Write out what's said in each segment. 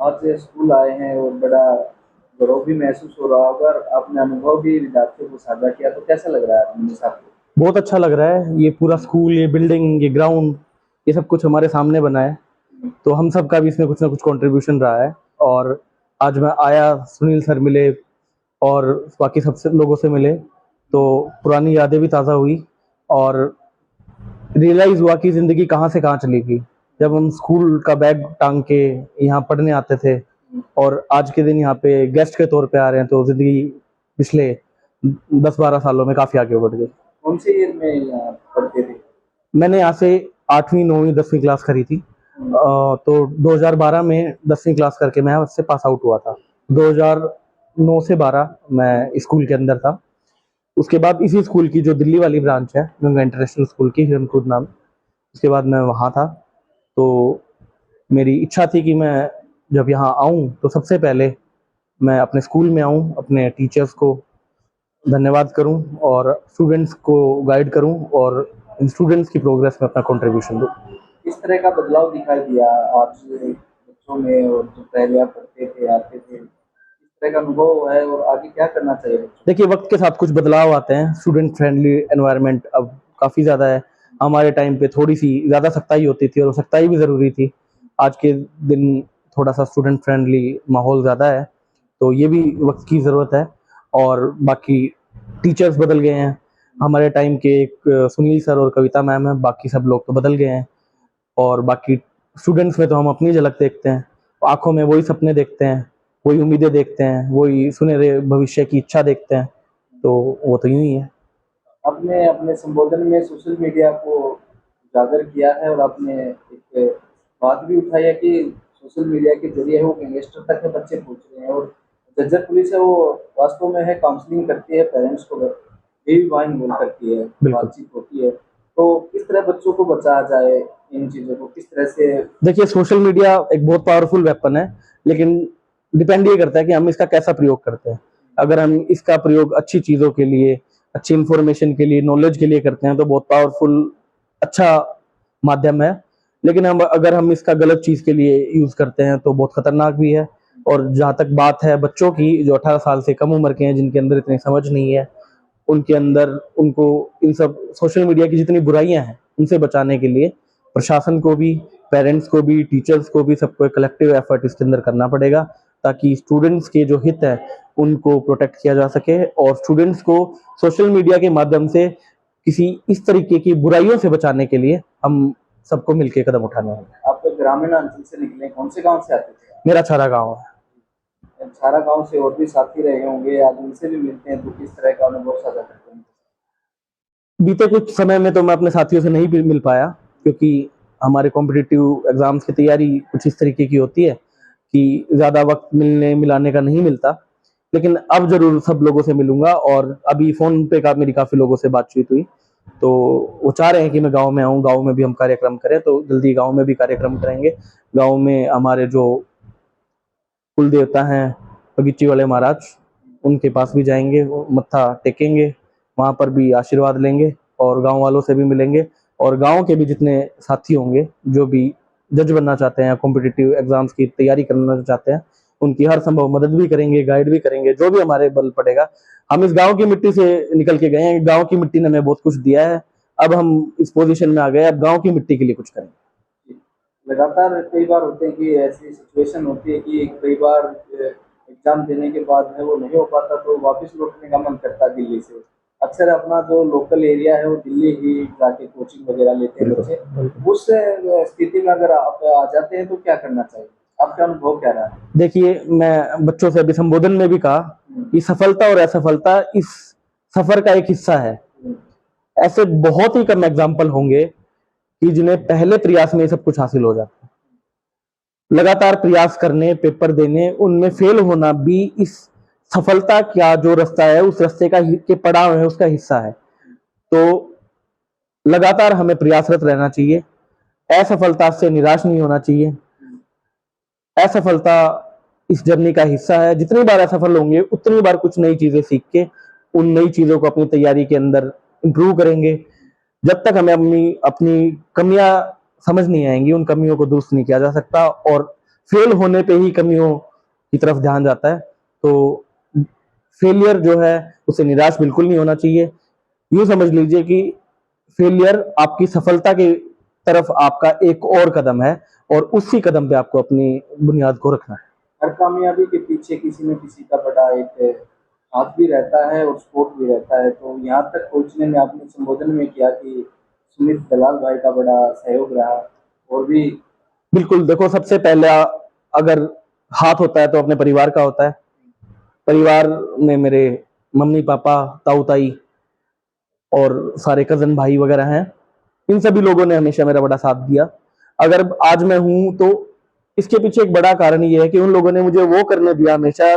आज से स्कूल आए हैं और बड़ा गर्व भी महसूस हो रहा होगा और आपने अनुभव भी विद्यार्थियों को साझा किया, तो कैसा लग रहा है अपने साथ में? बहुत अच्छा लग रहा है। ये पूरा स्कूल, ये बिल्डिंग, ये ग्राउंड, ये सब कुछ हमारे सामने बना है। तो हम सब का भी इसमें कुछ ना कुछ कंट्रीब्यूशन रहा है। और आज मैं आया, सुनील सर मिले और बाकी सब से लोगों से मिले, तो पुरानी यादें भी ताज़ा हुई और रियलाइज़ हुआ कि ज़िंदगी कहाँ से कहाँ चली गई। जब हम स्कूल का बैग टांग के यहाँ पढ़ने आते थे और आज के दिन यहाँ पे गेस्ट के तौर पे आ रहे हैं, तो ज़िंदगी पिछले 10-12 सालों में काफ़ी आगे बढ़ गई। कौन से ईयर में यहाँ पढ़ते थे? मैंने यहाँ से 8वीं 9वीं 10वीं क्लास करी थी। तो 2012 में 10वीं क्लास करके मैं उससे पास आउट हुआ था। 2009 से 12 मैं स्कूल के अंदर था। उसके बाद इसी स्कूल की जो दिल्ली वाली ब्रांच है, गंगा इंटरनेशनल स्कूल की, हिरनकुद नाम, उसके बाद मैं वहाँ था। तो मेरी इच्छा थी कि मैं जब यहाँ आऊँ तो सबसे पहले मैं अपने स्कूल में आऊँ, अपने टीचर्स को धन्यवाद करूँ और स्टूडेंट्स को गाइड करूँ और इन स्टूडेंट्स की प्रोग्रेस में अपना कंट्रीब्यूशन दूँ। किस तरह का बदलाव दिखाई दिया आज बच्चों में, और जो पहले आप पढ़ते थे, आते थे, किस तरह का अनुभव है और आगे क्या करना चाहिए बच्चों देखिए, वक्त के साथ कुछ बदलाव आते हैं। स्टूडेंट फ्रेंडली एनवायरनमेंट अब काफ़ी ज़्यादा है। हमारे टाइम पे थोड़ी सी ज़्यादा सख्ताई होती थी और सख्ताई भी ज़रूरी थी। आज के दिन थोड़ा सा स्टूडेंट फ्रेंडली माहौल ज़्यादा है, तो ये भी वक्त की ज़रूरत है। और बाकी टीचर्स बदल गए हैं। हमारे टाइम के एक सुनील सर और कविता मैम है, बाकी सब लोग तो बदल गए हैं। और बाकी स्टूडेंट्स में तो हम अपनी झलक देखते हैं, आंखों में वही सपने देखते हैं, वही उम्मीदें देखते हैं, वही सुनहरे भविष्य की इच्छा देखते हैं। तो वो तो यूं ही है। आपने अपने संबोधन में सोशल मीडिया को उजागर किया है और आपने एक बात भी उठाई है कि सोशल मीडिया के जरिए वो गैंगस्टर तक के बच्चे पहुंच रहे हैं, और जज्जर पुलिस है वो वास्तव में है काउंसलिंग करती है पेरेंट्स को, भी वहाँ इन्वॉल्व करती है, बिल्कुल। बातचीत होती है। तो किस तरह बच्चों को बचाया जाए, इन चीज़ों को किस तरह से? देखिए, सोशल मीडिया एक बहुत पावरफुल वेपन है, लेकिन डिपेंड ये करता है कि हम इसका कैसा प्रयोग करते हैं। अगर हम इसका प्रयोग अच्छी चीज़ों के लिए, अच्छी इंफॉर्मेशन के लिए, नॉलेज के लिए करते हैं, तो बहुत पावरफुल, अच्छा माध्यम है। लेकिन हम अगर हम इसका गलत चीज़ के लिए यूज़ करते हैं, तो बहुत खतरनाक भी है। और जहाँ तक बात है बच्चों की, जो 18 साल से कम उम्र के हैं, जिनके अंदर इतनी समझ नहीं है, उनके अंदर, उनको इन सब सोशल मीडिया की जितनी बुराइयां हैं, उनसे बचाने के लिए प्रशासन को भी, पेरेंट्स को भी, टीचर्स को भी, सबको एक कलेक्टिव एफर्ट इसके अंदर करना पड़ेगा, ताकि स्टूडेंट्स के जो हित है उनको प्रोटेक्ट किया जा सके और स्टूडेंट्स को सोशल मीडिया के माध्यम से किसी इस तरीके की बुराइयों से बचाने के लिए हम सबको मिलकर कदम उठाने होंगे। आप तो ग्रामीण अंचल से निकले, कौन से गांव से आते थे आप? मेरा छारा गाँव है। सारा गांव से और भी साथी रहे होंगे, आज उनसे भी मिलते हैं तो किस तरह का अनुभव साझा करते हैं? बीते कुछ समय में तो मैं अपने साथियों से नहीं भी मिल पाया, क्योंकि हमारे कॉम्पिटिटिव एग्जाम्स की तैयारी कुछ इस तरीके की होती है कि ज़्यादा वक्त मिलने मिलाने का नहीं मिलता। लेकिन अब ज़रूर सब लोगों से मिलूंगा और अभी फ़ोन पे का मेरी काफ़ी लोगों से बातचीत हुई, तो वो चाह रहे हैं कि मैं गांव में आऊँ, गांव में भी हम कार्यक्रम करें, तो जल्दी गांव में भी कार्यक्रम करेंगे। गांव में हमारे जो कुल देवता हैं, बगीची वाले महाराज, उनके पास भी जाएंगे, मत्था टेकेंगे, वहाँ पर भी आशीर्वाद लेंगे और गांव वालों से भी मिलेंगे। और गांव के भी जितने साथी होंगे जो भी जज बनना चाहते हैं, कॉम्पिटिटिव एग्जाम्स की तैयारी करना चाहते हैं, उनकी हर संभव मदद भी करेंगे, गाइड भी करेंगे, जो भी हमारे बल पड़ेगा। हम इस गांव की मिट्टी से निकल के गए हैं, गांव की मिट्टी ने हमें बहुत कुछ दिया है। अब हम इस पोजीशन में आ गए, अब गांव की मिट्टी के लिए कुछ करेंगे। लगातार कई बार होते हैं कि ऐसी सिचुएशन होती है कि कई बार एग्जाम देने के बाद है वो नहीं हो पाता, तो वापस लौटने का मन करता है दिल्ली से। अक्सर अपना जो लोकल एरिया है वो दिल्ली ही जाके कोचिंग वगैरह लेते हैं बिल्कुल, बच्चे। बिल्कुल। उस स्थिति में अगर आप आ जाते हैं तो क्या करना चाहिए? आपका अनुभव क्या रहा है? देखिए, मैं बच्चों से अभी संबोधन में भी कहा कि सफलता और असफलता इस सफर का एक हिस्सा है। हम्म, ऐसे बहुत ही कम एग्जाम्पल होंगे कि जिन्हें पहले प्रयास में सब कुछ हासिल हो जाता है। लगातार प्रयास करने, पेपर देने, उनमें फेल होना भी इस सफलता का जो रास्ता है, उस रास्ते का के पड़ाव है, उसका हिस्सा है। तो लगातार हमें प्रयासरत रहना चाहिए, असफलता से निराश नहीं होना चाहिए। असफलता इस जर्नी का हिस्सा है। जितनी बार असफल होंगे, उतनी बार कुछ नई चीजें सीख के उन नई चीजों को अपनी तैयारी के अंदर इंप्रूव करेंगे। जब तक हमें अपनी अपनी कमियां समझ नहीं आएंगी, उन कमियों को दुरुस्त नहीं किया जा सकता और फेल होने पे ही कमियों की तरफ ध्यान जाता है। तो फेलियर जो है उससे निराश बिल्कुल नहीं होना चाहिए। यूं समझ लीजिए कि फेलियर आपकी सफलता की तरफ आपका एक और कदम है, और उसी कदम पे आपको अपनी बुनियाद को रखना है। हर कामयाबी के पीछे किसी न किसी का बड़ा एक हाथ भी रहता है और सपोर्ट भी रहता है। तो यहाँ तक पहुँचने में आपने संबोधन में किया कि सुमित दलाल भाई का बड़ा सहयोग रहा, और भी बिल्कुल, देखो सबसे पहला अगर हाथ होता है तो अपने परिवार का होता है। परिवार में मेरे मम्मी पापा, ताऊ ताई और सारे कजन भाई वगैरह हैं। इन सभी लोगों ने हमेशा मेरा बड़ा साथ दिया। अगर आज मैं हूं तो इसके पीछे एक बड़ा कारण ये है कि उन लोगों ने मुझे वो करने दिया हमेशा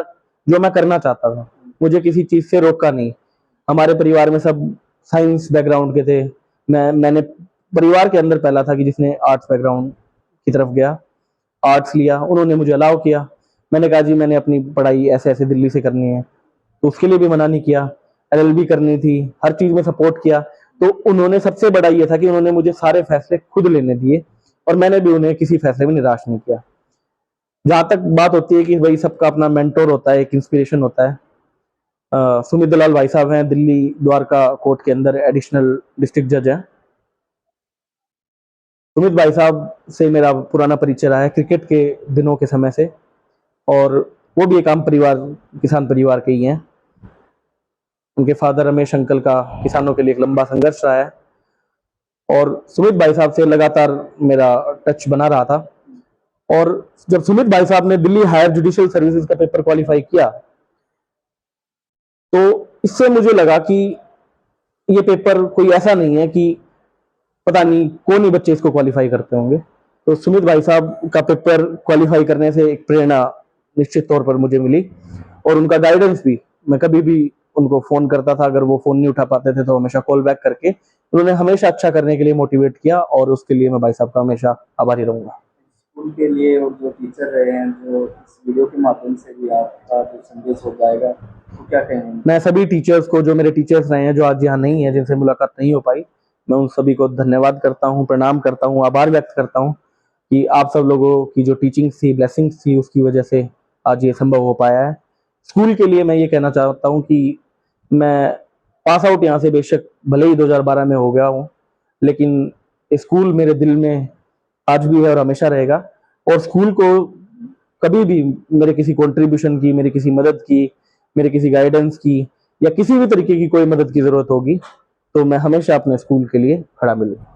जो मैं करना चाहता था, मुझे किसी चीज से रोका नहीं। हमारे परिवार में सब साइंस बैकग्राउंड के थे। मैंने परिवार के अंदर पहला था कि जिसने आर्ट्स बैकग्राउंड की तरफ गया, आर्ट्स लिया। उन्होंने मुझे अलाउ किया। मैंने कहा जी मैंने अपनी पढ़ाई ऐसे ऐसे दिल्ली से करनी है, तो उसके लिए भी मना नहीं किया। एलएलबी करनी थी, हर चीज में सपोर्ट किया। तो उन्होंने सबसे बड़ा ये था कि उन्होंने मुझे सारे फैसले खुद लेने दिए, और मैंने भी उन्हें किसी फैसले में निराश नहीं किया। जहां तक बात होती है कि भाई सबका अपना मेंटोर होता है, एक इंस्पिरेशन होता है। सुमित दलाल भाई साहब हैं, दिल्ली द्वारका कोर्ट के अंदर एडिशनल डिस्ट्रिक्ट जज हैं। सुमित भाई साहब से मेरा पुराना परिचय रहा है क्रिकेट के दिनों के समय से, और वो भी एक आम परिवार, किसान परिवार के ही हैं। उनके फादर रमेश अंकल का किसानों के लिए एक लंबा संघर्ष रहा है, और सुमित भाई साहब से लगातार मेरा टच बना रहा था। और जब सुमित भाई साहब ने दिल्ली हायर जुडिशियल सर्विसेज का पेपर क्वालिफाई किया, तो इससे मुझे लगा कि ये पेपर कोई ऐसा नहीं है कि पता नहीं कौन ही बच्चे इसको क्वालिफाई करते होंगे। तो सुमित भाई साहब का पेपर क्वालिफाई करने से एक प्रेरणा निश्चित तौर पर मुझे मिली, और उनका गाइडेंस भी। मैं कभी भी उनको फोन करता था, अगर वो फोन नहीं उठा पाते थे तो हमेशा कॉल बैक करके उन्होंने हमेशा अच्छा करने के लिए मोटिवेट किया, और उसके लिए मैं भाई साहब का हमेशा आभारी रहूंगा। स्कूल के लिए और जो टीचर रहे हैं, जो इस वीडियो के माध्यम से भी आपका जो संदेश हो जाएगा, तो क्या कहेंगे? मैं सभी टीचर्स को, जो मेरे टीचर्स रहे हैं, जो आज यहाँ नहीं है, जिनसे मुलाकात नहीं हो पाई, मैं उन सभी को धन्यवाद करता हूँ, प्रणाम करता हूँ, आभार व्यक्त करता हूँ कि आप सब लोगों की जो टीचिंग थी, ब्लेसिंग्स थी, उसकी वजह से आज ये संभव हो पाया है। स्कूल के लिए मैं ये कहना चाहता हूँ कि मैं पास आउट यहाँ से बेशक भले ही 2012 में हो गया हूँ, लेकिन स्कूल मेरे दिल में आज भी है और हमेशा रहेगा। और स्कूल को कभी भी मेरे किसी कंट्रीब्यूशन की, मेरी किसी मदद की, मेरे किसी गाइडेंस की, या किसी भी तरीके की कोई मदद की जरूरत होगी, तो मैं हमेशा अपने स्कूल के लिए खड़ा मिलूंगा।